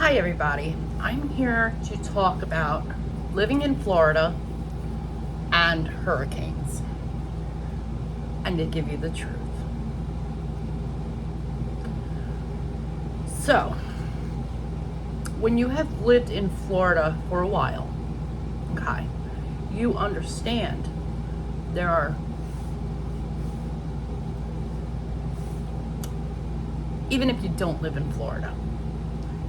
Hi everybody, I'm here to talk about living in Florida and hurricanes and to give you the truth. So, when you have lived in Florida for a while, okay, you understand there are even if you don't live in Florida,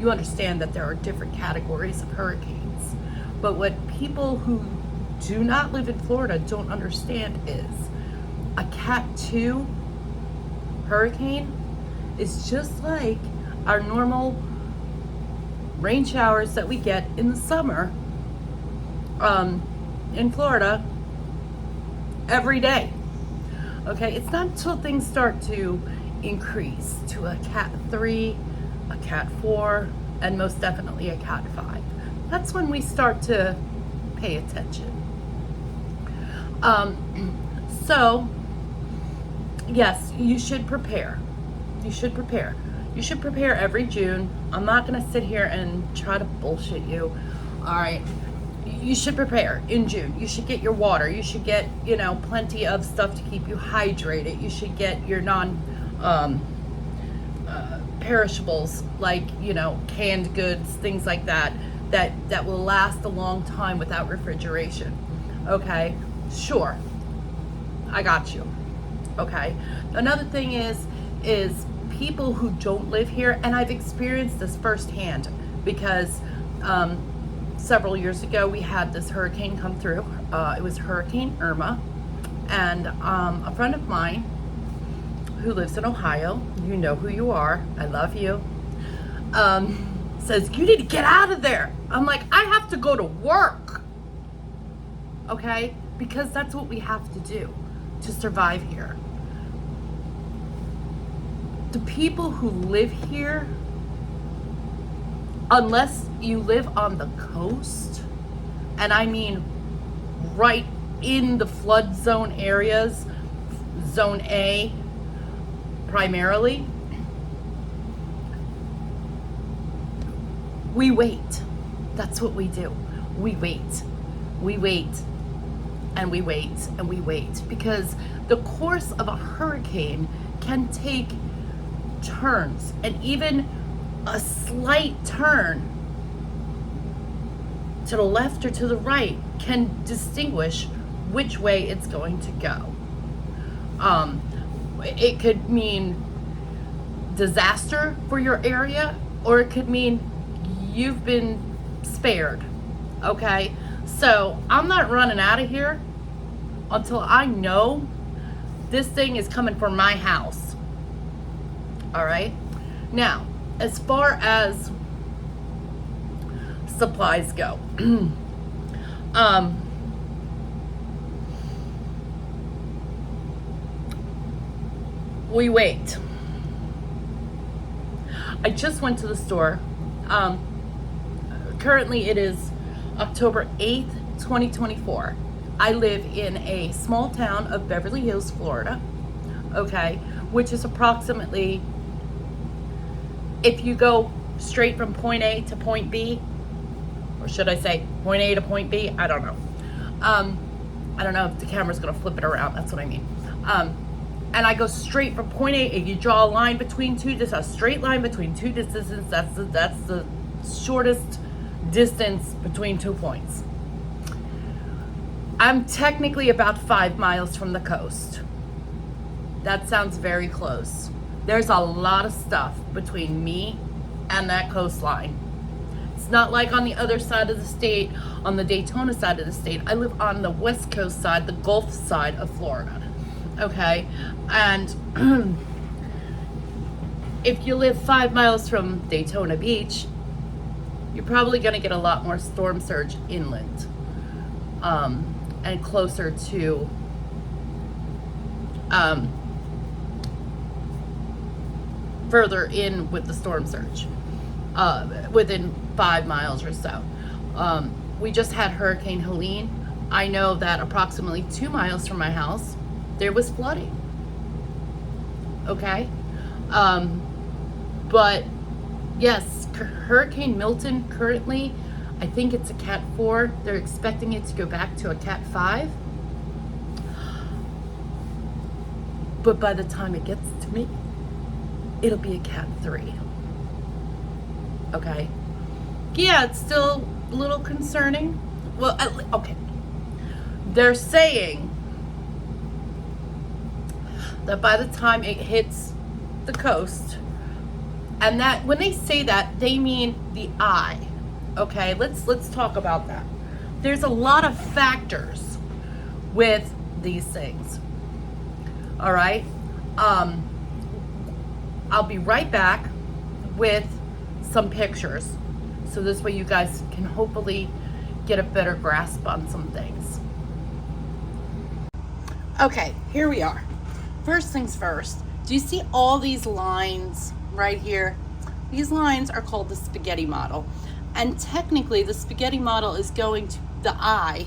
you understand that there are different categories of hurricanes. But what people who do not live in Florida don't understand is a Cat 2 hurricane is just like our normal rain showers that we get in the summer in Florida every day. Okay, it's not until things start to increase to a Cat 3, a Cat 4, and most definitely a Cat 5. That's when we start to pay attention. So, yes, you should prepare. You should prepare. You should prepare every June. I'm not going to sit here and try to bullshit you. All right. You should prepare in June. You should get your water. You should get, plenty of stuff to keep you hydrated. You should get your perishables like, canned goods, things like that will last a long time without refrigeration. Okay? Sure. I got you. Okay? Another thing is people who don't live here, and I've experienced this firsthand because several years ago we had this hurricane come through. It was Hurricane Irma, and a friend of mine who lives in Ohio, you know who you are, I love you, says, you need to get out of there. I'm like, I have to go to work, okay? Because that's what we have to do to survive here. The people who live here, unless you live on the coast, and I mean right in the flood zone areas, zone A primarily, we wait. That's what we do. We wait. We wait. And we wait. And we wait. Because the course of a hurricane can take turns. And even a slight turn to the left or to the right can distinguish which way it's going to go. It could mean disaster for your area, or it could mean you've been spared. Okay? So I'm not running out of here until I know this thing is coming for my house. All right? Now, as far as supplies go, we wait. I just went to the store. Currently it is October 8th, 2024. I live in a small town of Beverly Hills, Florida, okay, which is approximately, if you go straight from point A to point B, or should I say point A to point B? I don't know. I don't know if the camera's gonna flip it around, that's what I mean. And I go straight from point A, if you draw a line between a straight line between two distances, that's the shortest distance between 2 points. I'm technically about 5 miles from the coast. That sounds very close. There's a lot of stuff between me and that coastline. It's not like on the other side of the state, on the Daytona side of the state. I live on the West Coast side, the Gulf side of Florida. Okay, and if you live 5 miles from Daytona Beach, you're probably going to get a lot more storm surge inland, and closer to further in with the storm surge, within 5 miles or so. We just had Hurricane Helene. I know that approximately 2 miles from my house, there was flooding. Okay? But yes, Hurricane Milton currently, I think it's a Cat 4. They're expecting it to go back to a Cat 5. But by the time it gets to me, it'll be a Cat 3. Okay? Yeah, it's still a little concerning. Well, okay. They're saying that by the time it hits the coast, and that when they say that, they mean the eye. Okay, let's talk about that. There's a lot of factors with these things. All right. I'll be right back with some pictures, so this way you guys can hopefully get a better grasp on some things. Okay, here we are. First things first, do you see all these lines right here? These lines are called the spaghetti model. And technically the spaghetti model is going to the eye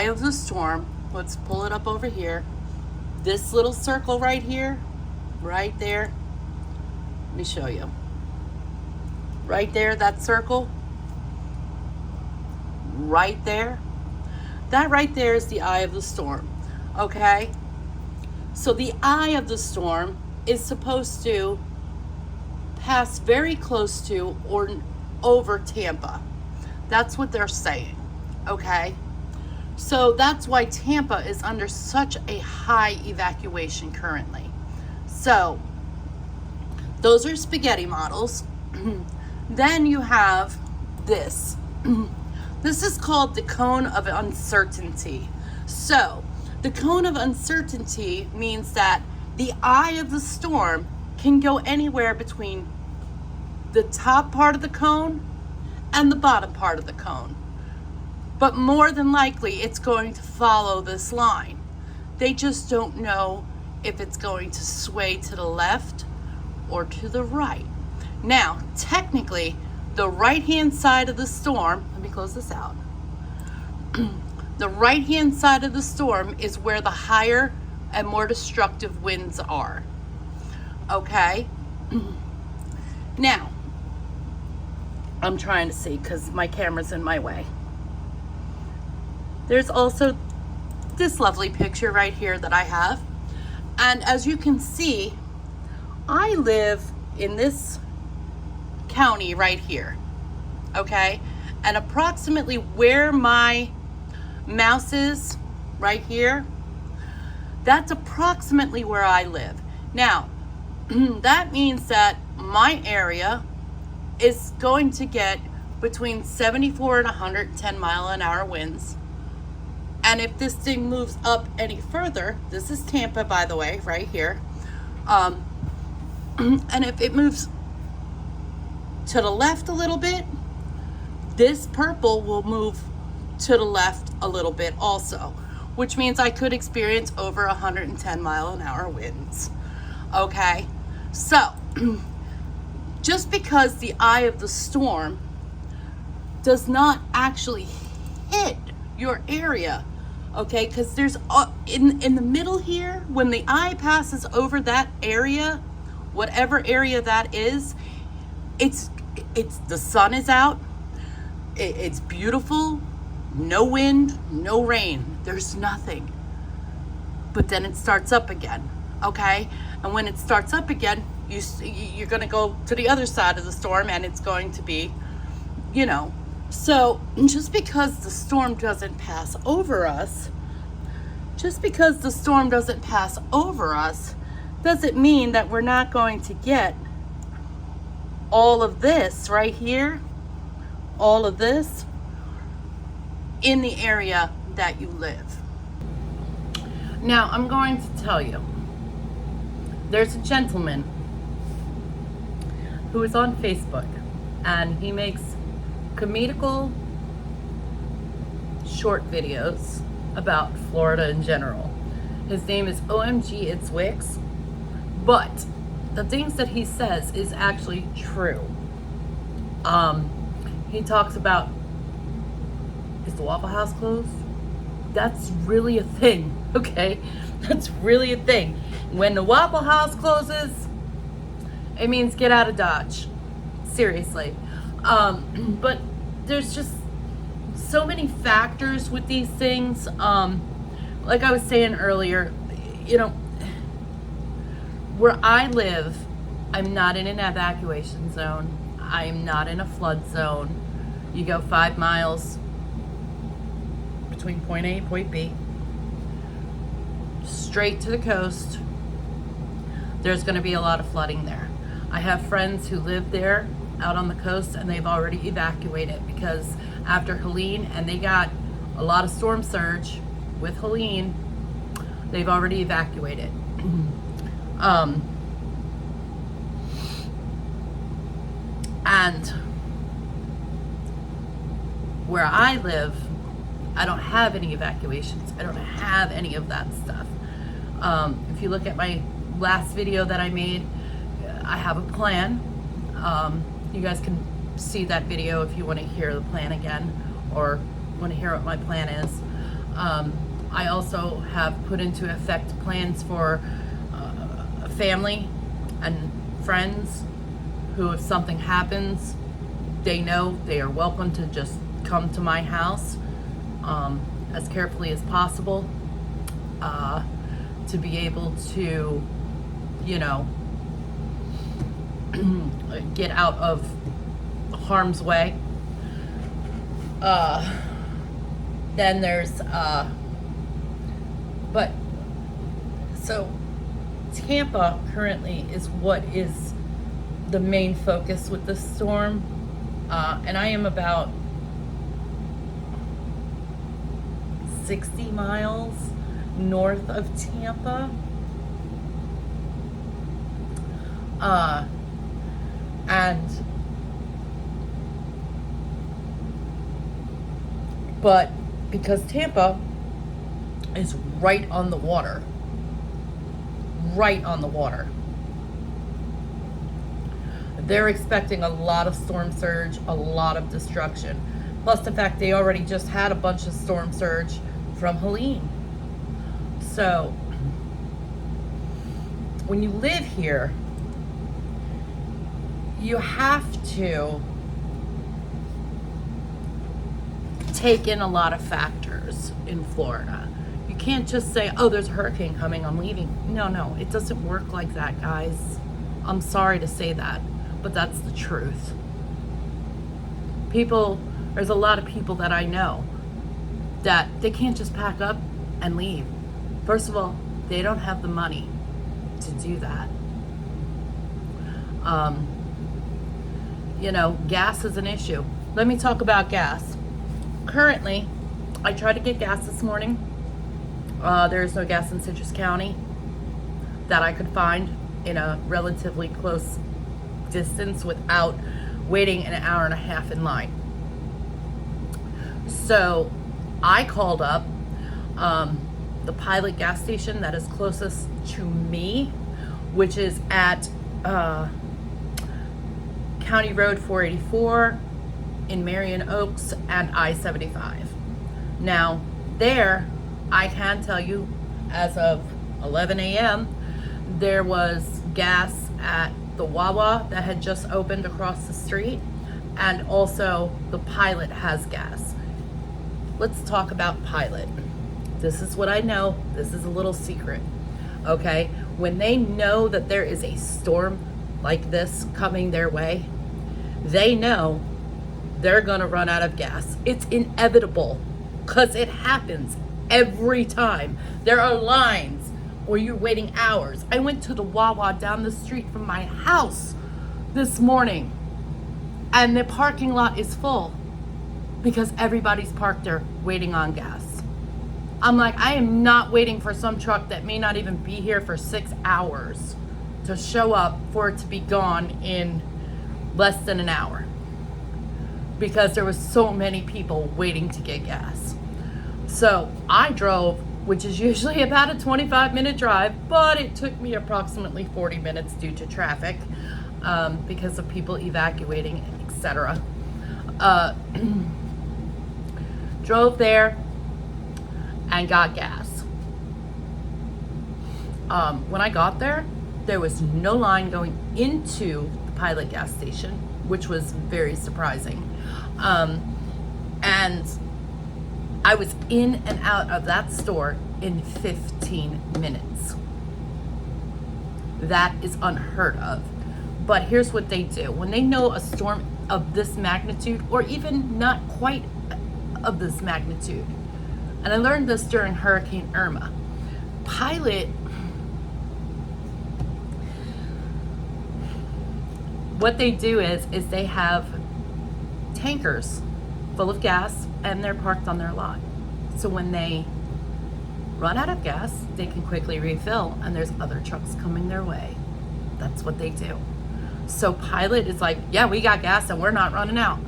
of the storm. Let's pull it up over here. This little circle right here, right there. Let me show you. Right there, that circle. Right there. That right there is the eye of the storm. Okay? So the eye of the storm is supposed to pass very close to or over Tampa. That's what they're saying. Okay? So that's why Tampa is under such a high evacuation currently. So those are spaghetti models. Then you have this. This is called the cone of uncertainty. So the cone of uncertainty means that the eye of the storm can go anywhere between the top part of the cone and the bottom part of the cone. But more than likely, it's going to follow this line. They just don't know if it's going to sway to the left or to the right. Now, technically, the right-hand side of the storm, let me close this out. The right-hand side of the storm is where the higher and more destructive winds are. Okay? Now, I'm trying to see because my camera's in my way. There's also this lovely picture right here that I have. And as you can see, I live in this county right here. Okay? And approximately where my mouse is, right here, that's approximately where I live. Now, that means that my area is going to get between 74 and 110 mile an hour winds. And if this thing moves up any further, this is Tampa, by the way, right here. And if it moves to the left a little bit, this purple will move to the left a little bit also, which means I could experience over 110 mile an hour winds. Okay, so just because the eye of the storm does not actually hit your area, okay, because there's in the middle here, when the eye passes over that area, whatever area that is, it's the sun is out, it's beautiful, no wind, no rain, there's nothing. But then it starts up again, okay? And when it starts up again, you're going to go to the other side of the storm, and it's going to be, you know. So just because the storm doesn't pass over us, doesn't mean that we're not going to get all of this right here, all of this in the area that you live. Now, I'm going to tell you, there's a gentleman who is on Facebook, and he makes comedical short videos about Florida in general. His name is OMG It's Wix, but the things that he says is actually true. He talks about, is the Waffle House closed? That's really a thing, okay? That's really a thing. When the Waffle House closes, It means get out of Dodge. Seriously. But there's just so many factors with these things. Like I was saying earlier, you know, where I live, I'm not in an evacuation zone. I'm not in a flood zone. You go 5 miles between point A and point B, straight to the coast. There's going to be a lot of flooding there. I have friends who live there out on the coast, and they've already evacuated because after Helene, and they got a lot of storm surge with Helene, they've already evacuated. And where I live, I don't have any evacuations. I don't have any of that stuff. If you look at my last video that I made, I have a plan. You guys can see that video if you want to hear the plan again or want to hear what my plan is. I also have put into effect plans for family and friends who, if something happens, they know they are welcome to just come to my house as carefully as possible to be able to, you know, get out of harm's way. Then there's but so Tampa currently is what is the main focus with this storm, and I am about 60 miles north of Tampa. But because Tampa is right on the water, they're expecting a lot of storm surge, a lot of destruction. Plus the fact they already just had a bunch of storm surge from Helene. So when you live here, you have to take in a lot of factors in Florida. You can't just say, oh, there's a hurricane coming, I'm leaving. No, it doesn't work like that, guys. I'm sorry to say that, but that's the truth. There's a lot of people that I know that they can't just pack up and leave. First of all, they don't have the money to do that. You know, gas is an issue. Let me talk about gas. Currently, I tried to get gas this morning. There's no gas in Citrus County that I could find in a relatively close distance without waiting an hour and a half in line. So I called up the Pilot gas station that is closest to me, which is at County Road 484 in Marion Oaks and I-75. Now, there, I can tell you, as of 11 a.m., there was gas at the Wawa that had just opened across the street, and also the Pilot has gas. Let's talk about Pilot. This is what I know. This is a little secret, okay? When they know that there is a storm like this coming their way, they know they're gonna run out of gas. It's inevitable, because it happens every time. There are lines where you're waiting hours. I went to the Wawa down the street from my house this morning, and the parking lot is full because everybody's parked there waiting on gas. I'm like, I am not waiting for some truck that may not even be here for 6 hours to show up for it to be gone in less than an hour, because there was so many people waiting to get gas. So I drove, which is usually about a 25-minute drive, but it took me approximately 40 minutes due to traffic, because of people evacuating, etc. Drove there and got gas. When I got there, There was no line going into the Pilot gas station, which was very surprising. And I was in and out of that store in 15 minutes. That is unheard of. But here's what they do. When they know a storm of this magnitude, or even not quite of this magnitude, and I learned this during Hurricane Irma, Pilot, what they do is they have tankers full of gas, and they're parked on their lot. So when they run out of gas, they can quickly refill, and there's other trucks coming their way. That's what they do. So Pilot is like, yeah, we got gas and we're not running out.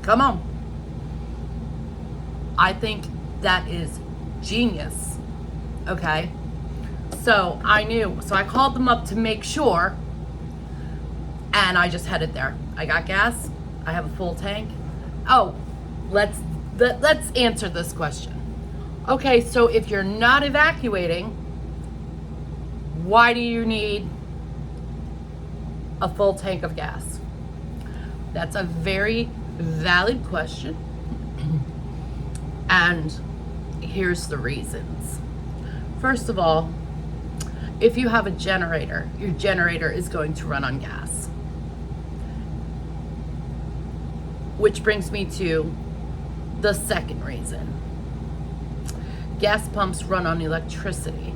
Come on. I think that is genius. Okay. So I knew. So I called them up to make sure, and I just headed there. I got gas. I have a full tank. Oh, let's answer this question. Okay, so if you're not evacuating, why do you need a full tank of gas? That's a very valid question. And here's the reasons. First of all, if you have a generator, your generator is going to run on gas. Which brings me to the second reason. Gas pumps run on electricity.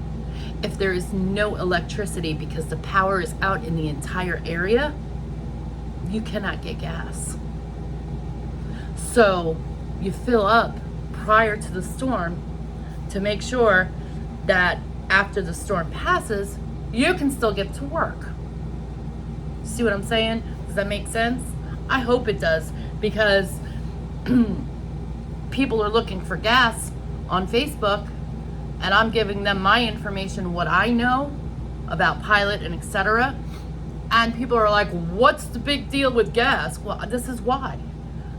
If there is no electricity because the power is out in the entire area, you cannot get gas. So you fill up prior to the storm to make sure that after the storm passes, you can still get to work. See what I'm saying? Does that make sense? I hope it does, because people are looking for gas on Facebook, and I'm giving them my information, what I know about Pilot and etc. And people are like, what's the big deal with gas? Well, this is why.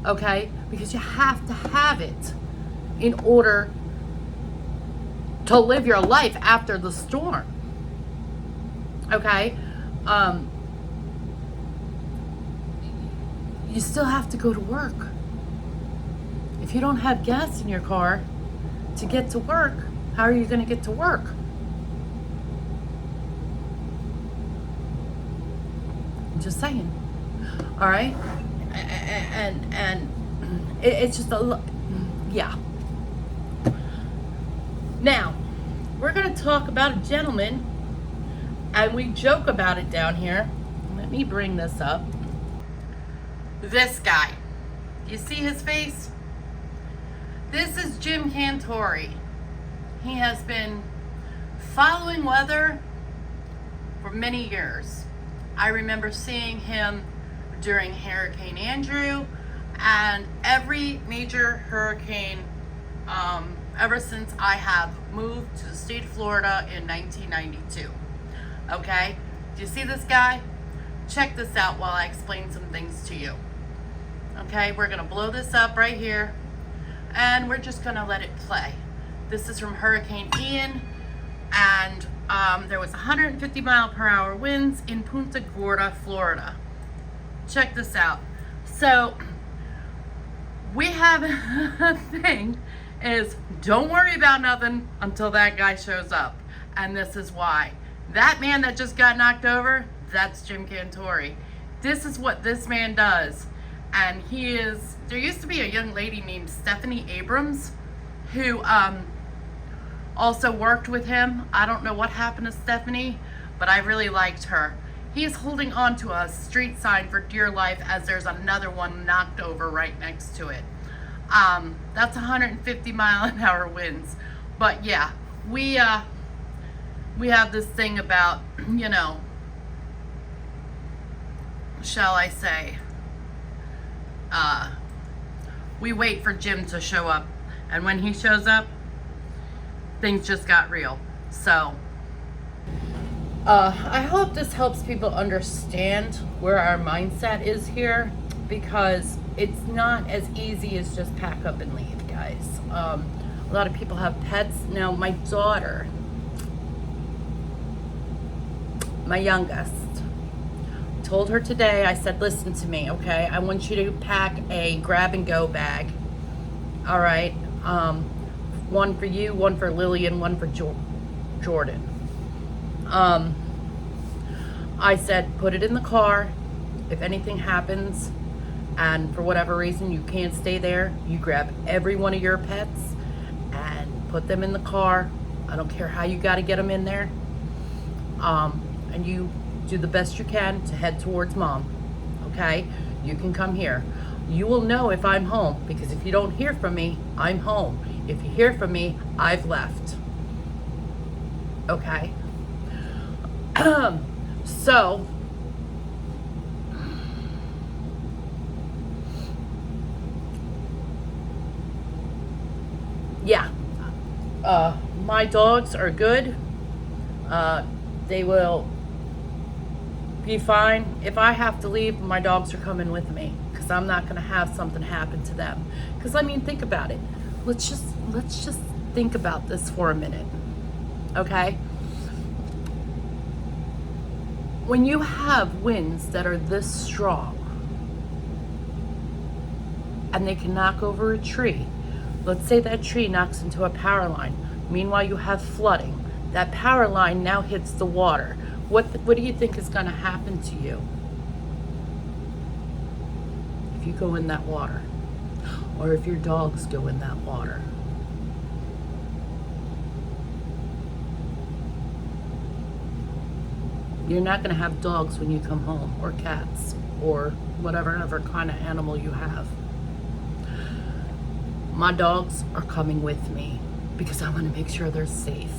Okay? Because you have to have it in order to live your life after the storm. Okay? You still have to go to work. If you don't have gas in your car to get to work, how are you going to get to work? I'm just saying. All right? And it's just yeah. Now, we're going to talk about a gentleman, and we joke about it down here. Let me bring this up. This guy. You see his face? This is Jim Cantori. He has been following weather for many years. I remember seeing him during Hurricane Andrew and every major hurricane ever since I have moved to the state of Florida in 1992. Okay? Do you see this guy? Check this out while I explain some things to you. Okay, we're going to blow this up right here, and we're just going to let it play. This is from Hurricane Ian, and there was 150 mile per hour winds in Punta Gorda, Florida. Check this out. So we have a thing is, don't worry about nothing until that guy shows up. And this is why. That man that just got knocked over, that's Jim Cantori. This is what this man does. And he is, there used to be a young lady named Stephanie Abrams who also worked with him. I don't know what happened to Stephanie, but I really liked her. He is holding on to a street sign for dear life as there's another one knocked over right next to it. That's 150 mile an hour winds. But yeah, we have this thing about, you know, shall I say, we wait for Jim to show up, and when he shows up, things just got real. So I hope this helps people understand where our mindset is here, because it's not as easy as just pack up and leave, guys. A lot of people have pets. Now, my daughter, my youngest. Told her today, I said, listen to me, okay? I want you to pack a grab and go bag. All right? One for you, one for Lily, and one for Jordan. I said, put it in the car. If anything happens and for whatever reason you can't stay there, you grab every one of your pets and put them in the car. I don't care how you got to get them in there. And you do the best you can to head towards mom. Okay? You can come here. You will know if I'm home, because if you don't hear from me, I'm home. If you hear from me, I've left. Okay? So, yeah. My dogs are good. They will be fine. If I have to leave, my dogs are coming with me, because I'm not going to have something happen to them. Because I mean, think about it. Let's just think about this for a minute. Okay? When you have winds that are this strong and they can knock over a tree, let's say that tree knocks into a power line. Meanwhile, you have flooding. That power line now hits the water. What do you think is going to happen to you if you go in that water? Or if your dogs go in that water? You're not going to have dogs when you come home, or cats, or whatever other kind of animal you have. My dogs are coming with me because I want to make sure they're safe.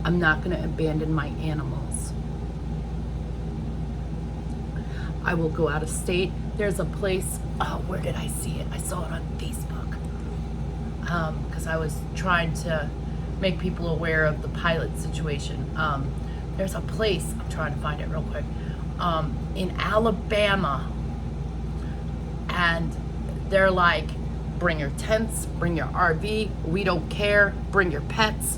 I'm not going to abandon my animals. I will go out of state. There's a place, where did I see it? I saw it on Facebook. Because I was trying to make people aware of the pilot situation. There's a place, I'm trying to find it real quick, in Alabama. And they're like, bring your tents, bring your RV, we don't care, bring your pets.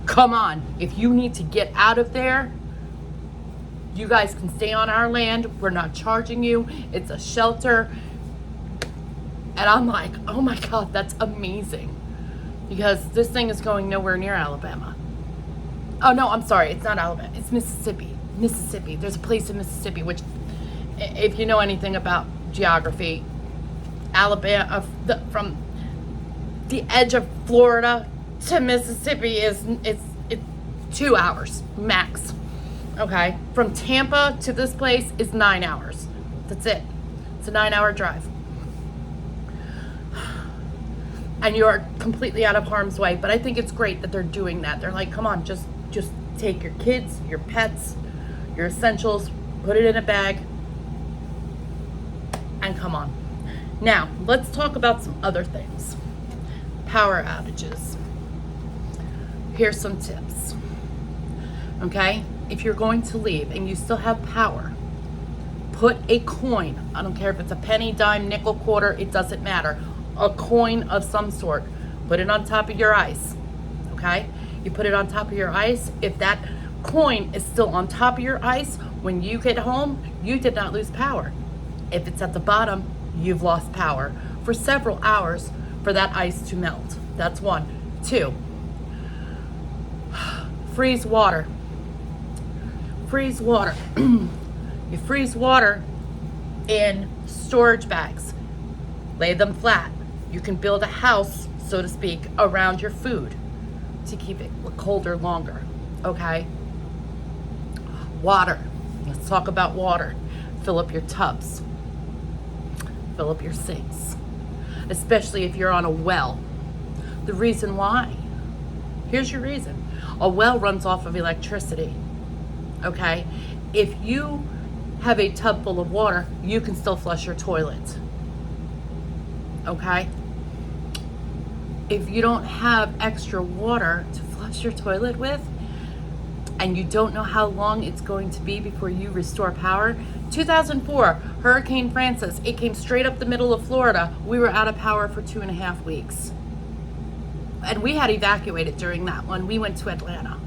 Come on, if you need to get out of there, you guys can stay on our land. We're not charging you. It's a shelter. And I'm like, oh my God, that's amazing. Because this thing is going nowhere near Alabama. Oh no, I'm sorry, it's not Alabama, it's Mississippi. Mississippi, there's a place in Mississippi, which, if you know anything about geography, Alabama, from the edge of Florida to Mississippi it's 2 hours max. Okay, from Tampa to this place is 9 hours. That's it. It's a 9-hour drive, and you are completely out of harm's way. But I think it's great that they're doing that. They're like, come on, just take your kids, your pets, your essentials, put it in a bag, and come on. Now, let's talk about some other things. Power outages. Here's some tips. Okay? If you're going to leave and you still have power, put a coin. I don't care if it's a penny, dime, nickel, quarter, it doesn't matter. A coin of some sort. Put it on top of your ice. Okay? You put it on top of your ice. If that coin is still on top of your ice, when you get home, you did not lose power. If it's at the bottom, you've lost power for several hours for that ice to melt. That's 1. 2, freeze water. Freeze water. You freeze water in storage bags. Lay them flat. You can build a house, so to speak, around your food to keep it colder longer. Okay? Water. Let's talk about water. Fill up your tubs. Fill up your sinks. Especially if you're on a well. The reason why. Here's your reason. A well runs off of electricity. Okay? If you have a tub full of water, you can still flush your toilet. Okay? If you don't have extra water to flush your toilet with, and you don't know how long it's going to be before you restore power, 2004, Hurricane Francis, it came straight up the middle of Florida. We were out of power for 2.5 weeks. And we had evacuated during that one. We went to Atlanta.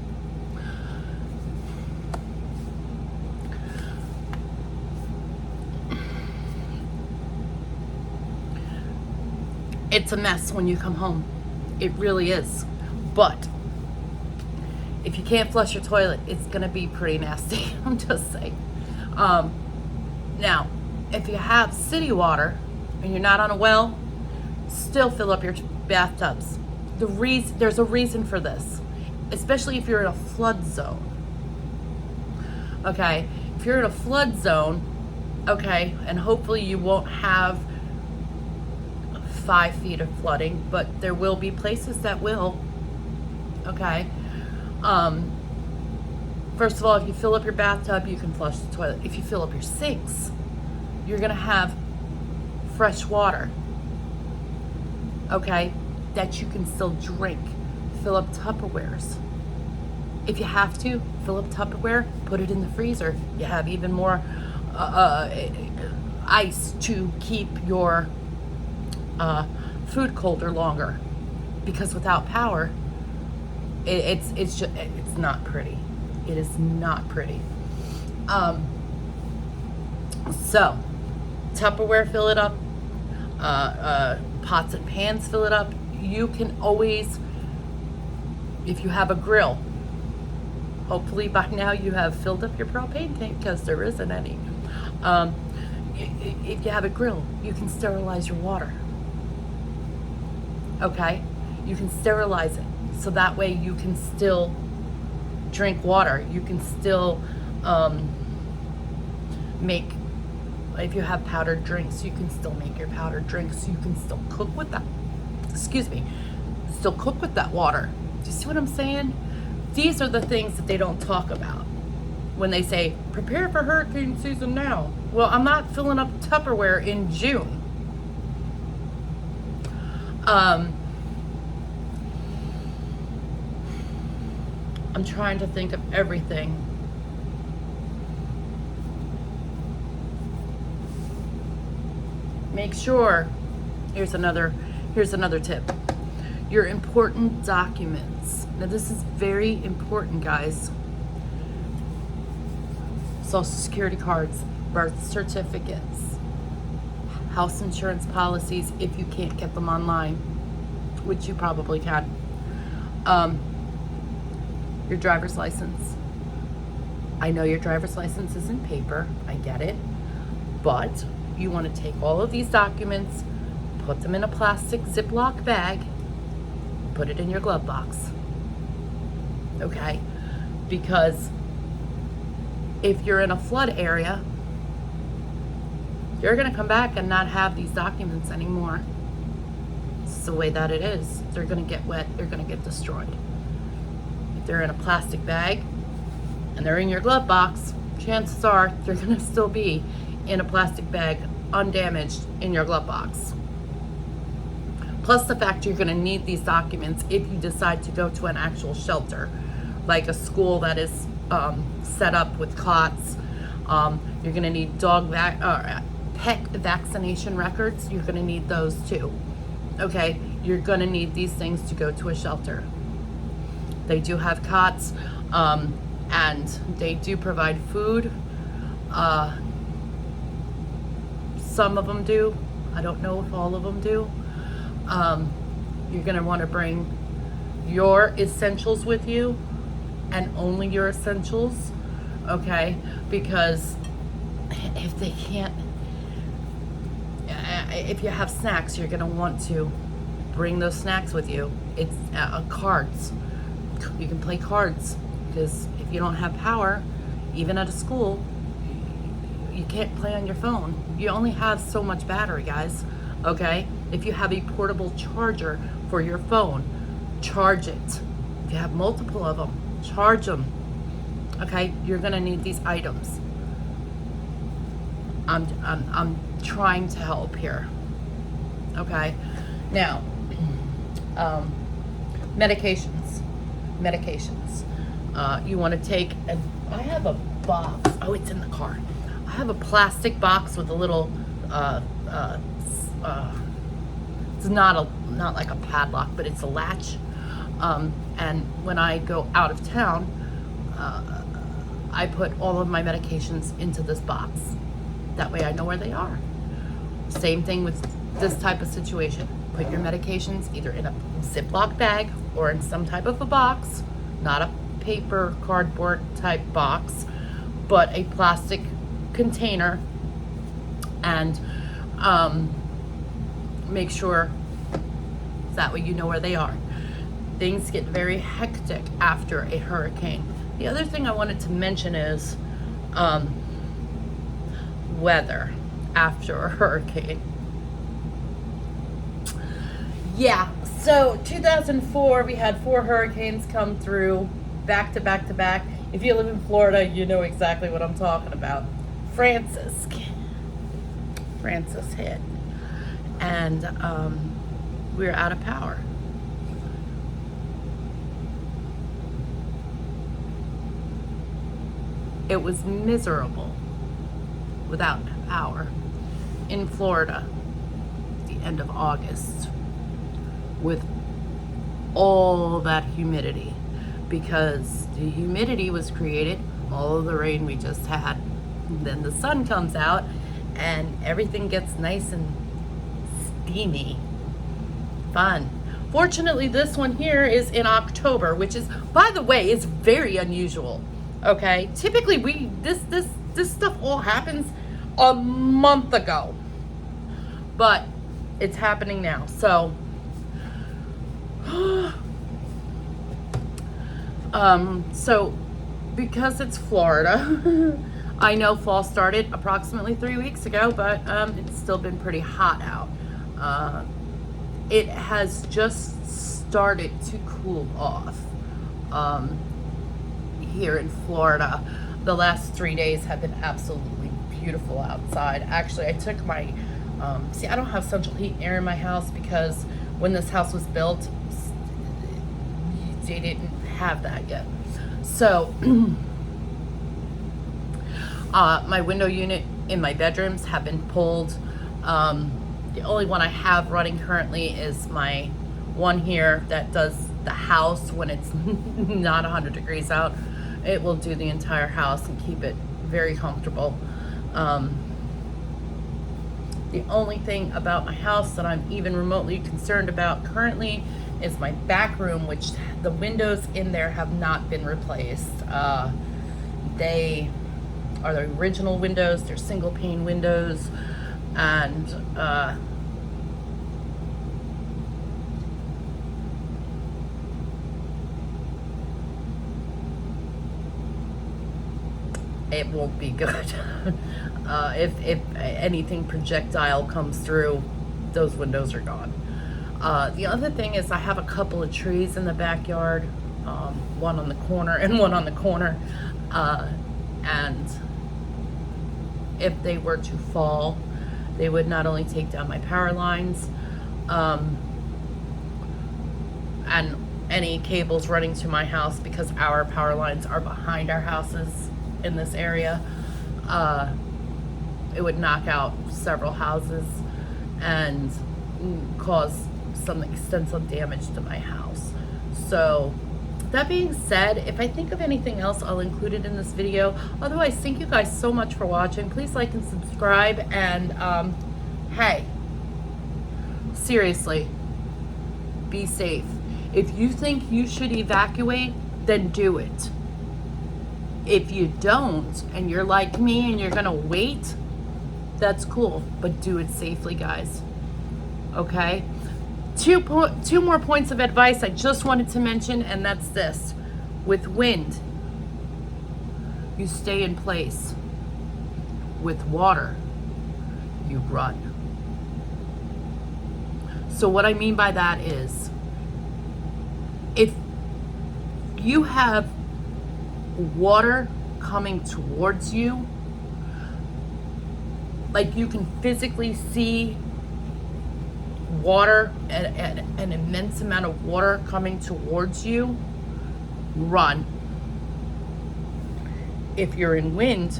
It's a mess when you come home. It really is. But if you can't flush your toilet, it's gonna be pretty nasty. I'm just saying. Now, if you have city water and you're not on a well, still fill up your bathtubs. There's a reason for this, especially if you're in a flood zone. Okay, if you're in a flood zone, okay, and hopefully you won't have 5 feet of flooding, but there will be places that will. Okay. First of all, if you fill up your bathtub, you can flush the toilet. If you fill up your sinks, you're gonna have fresh water, okay, that you can still drink. Fill up Tupperwares. If you have to, fill up Tupperware, put it in the freezer. You have even more ice to keep your food colder longer. Because without power, it's not pretty. It is not pretty. So Tupperware, fill it up. Pots and pans, fill it up. You can always, if you have a grill, hopefully by now you have filled up your propane tank because there isn't any. If you have a grill, you can sterilize your water. Okay? You can sterilize it so that way you can still drink water. You can still make, if you have powdered drinks, you can still make your powdered drinks. You can still cook with that. Excuse me. Still cook with that water. Do you see what I'm saying? These are the things that they don't talk about when they say, prepare for hurricane season now. Well, I'm not filling up Tupperware in June. I'm trying to think of everything. Make sure, here's another tip. Your important documents. Now this is very important, guys. Social Security cards, birth certificates, house insurance policies if you can't get them online, which you probably can. Your driver's license. I know your driver's license is in paper, I get it, but you want to take all of these documents, put them in a plastic Ziploc bag, put it in your glove box. Okay? Because if you're in a flood area, you're going to come back and not have these documents anymore. It's the way that it is. They're going to get wet, they're going to get destroyed. If they're in a plastic bag and they're in your glove box, chances are they're going to still be in a plastic bag, undamaged, in your glove box. Plus the fact you're going to need these documents if you decide to go to an actual shelter, like a school that is set up with cots. You're going to need pet vaccination records. You're going to need those too. Okay, you're going to need these things to go to a shelter. They do have cots, and they do provide food. Some of them do. I don't know if all of them do. You're going to want to bring your essentials with you, and only your essentials, okay? Because if they can't, if you have snacks, you're going to want to bring those snacks with you. It's cards. You can play cards, because if you don't have power, even at a school, you can't play on your phone. You only have so much battery, guys, okay? If you have a portable charger for your phone, charge it. If you have multiple of them, charge them, okay? You're gonna need these items. I'm trying to help here, okay? Now, medications. You want to take, and I have a box. Oh, it's in the car. I have a plastic box with a little, it's not like a padlock, but it's a latch. And when I go out of town, I put all of my medications into this box. That way I know where they are. Same thing with this type of situation. Put your medications either in a Ziploc bag or in some type of a box, not a paper, cardboard type box, but a plastic container, and make sure that way you know where they are. Things get very hectic after a hurricane. The other thing I wanted to mention is weather after a hurricane. Yeah, so 2004, we had 4 hurricanes come through back to back to back. If you live in Florida, you know exactly what I'm talking about. Francis hit, and we were out of power. It was miserable without power in Florida at the end of August with all that humidity, because the humidity was created, all of the rain we just had. Then the sun comes out and everything gets nice and steamy. Fun. Fortunately, this one here is in October, which is, by the way, is very unusual. Okay, typically this stuff all happens a month ago, but it's happening now. So so because it's Florida, I know fall started approximately 3 weeks ago, but it's still been pretty hot out. It has just started to cool off here in Florida. The last 3 days have been absolutely beautiful outside. Actually, I took my see, I don't have central heat and air in my house because when this house was built, they didn't have that yet. So my window unit in my bedrooms have been pulled. The only one I have running currently is my one here that does the house when it's not 100 degrees out. It will do the entire house and keep it very comfortable. The only thing about my house that I'm even remotely concerned about currently is my back room, which the windows in there have not been replaced. They are the original windows. They're single pane windows, and it won't be good. If anything projectile comes through, those windows are gone. The other thing is I have a couple of trees in the backyard, one on the corner and one on the corner, and if they were to fall, they would not only take down my power lines, and any cables running to my house, because our power lines are behind our houses in this area. It would knock out several houses and cause some extensive damage to my house. So that being said, if I think of anything else, I'll include it in this video. Otherwise, thank you guys so much for watching. Please like and subscribe, and hey, seriously, be safe. If you think you should evacuate, then do it. If you don't, and you're like me and you're gonna wait, that's cool, but do it safely, guys. Okay? Two more points of advice I just wanted to mention, and that's this. With wind, you stay in place. With water, you run. So what I mean by that is, if you have water coming towards you, like you can physically see water, an immense amount of water coming towards you, run. If you're in wind,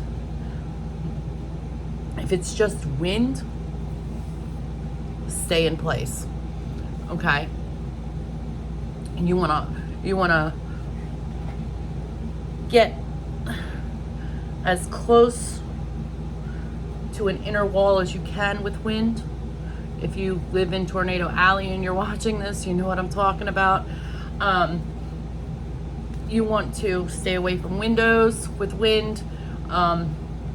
if it's just wind, stay in place. Okay? And you wanna get as close to an inner wall as you can with wind. If you live in Tornado Alley and you're watching this, you know what I'm talking about. You want to stay away from windows with wind.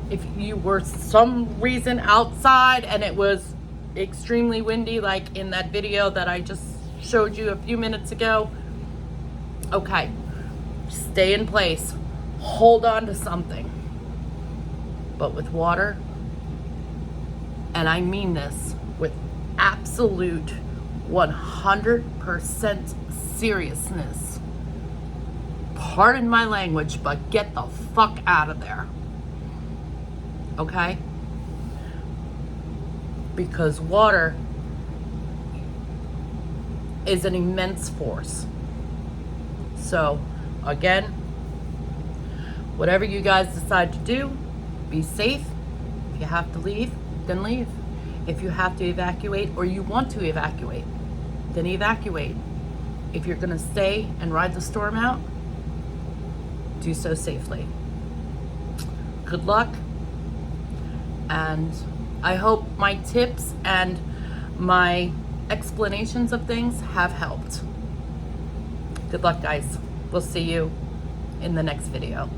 If you were some reason outside and it was extremely windy, like in that video that I just showed you a few minutes ago, okay, stay in place, hold on to something. But with water, and I mean this with absolute 100% seriousness, pardon my language, but get the fuck out of there. Okay? Because water is an immense force. So, again, whatever you guys decide to do, be safe. If you have to leave, then leave. If you have to evacuate or you want to evacuate, then evacuate. If you're going to stay and ride the storm out, do so safely. Good luck. And I hope my tips and my explanations of things have helped. Good luck, guys. We'll see you in the next video.